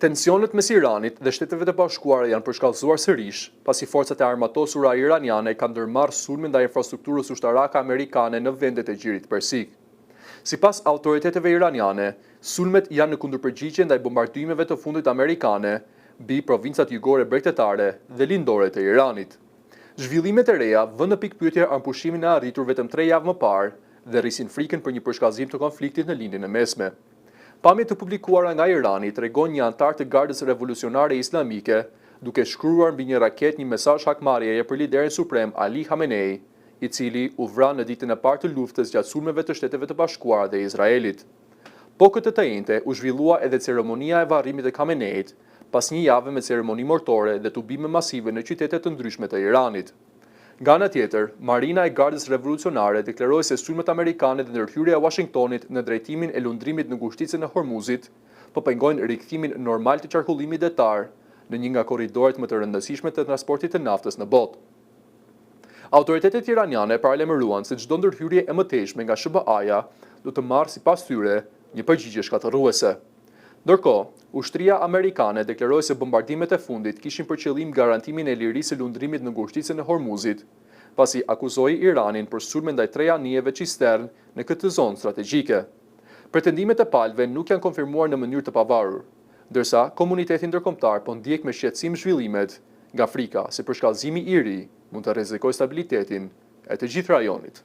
Tensionet mes Iranit dhe Shteteve të Bashkuara janë përshkallëzuar sërish, pasi forcat e armatosura iraniane kanë ndërmarrë sulme ndaj infrastrukturës ushtarake amerikane në vendet e Gjirit Persik. Sipas autoriteteve iraniane, sulmet janë në kundërpërgjigje ndaj bombardimeve të fundit amerikane mbi provincat jugore bregtetare dhe lindore të Iranit. Zhvillimet e reja vënë në pikë pyetje anëpushtimin e arritur vetëm 3 javë më parë dhe rrisin frikën për një përshkallëzim të konfliktit në lindjen e mesme. Pamjet të publikuara nga Irani tregon një antar të Gardës Revolucionare Islamike duke shkruar mbi një raket një mesazh hakmarrjeje për liderin suprem Ali Khamenei, i cili u vra në ditën e parë të luftës gjatë sulmeve të Shteteve të Bashkuara dhe Izraelit. Po këtë të njëjtë u zhvillua edhe ceremonia e varrimit të Khameneit, pas një jave me ceremoni mortore dhe tubime masive në qytete të ndryshme të Iranit. Nga ana tjetër, Marina e Gardës Revolucionare deklaroi se sulmet amerikane dhe ndërhyrja e Washingtonit në drejtimin e lundrimit në ngushticën e Hormuzit po pengojnë rikthimin normal të qarkullimit detar në një nga korridoret më të rëndësishme të transportit të naftës në botë. Autoritetet iraniane paralajmëruan se çdo ndërhyrje e mëtejshme nga SBA-ja do të marrë sipas tyre një përgjigje shkatërruese. Ndërkohë, ushtria amerikane deklaroi se bombardimet e fundit kishin për qëllim garantimin e lirisë së lundrimit në ngushticën e Hormuzit, pasi akuzoi Iranin për sulme ndaj 3 anijeve cistern në këtë zonë strategjike. Pretendimet e palëve nuk janë konfirmuar në mënyrë të pavarur, ndërsa komuniteti ndërkombëtar po ndjek me shqetësim zhvillimet nga frika se përshkallëzimi i ri mund të rrezikojë stabilitetin e të gjithë rajonit.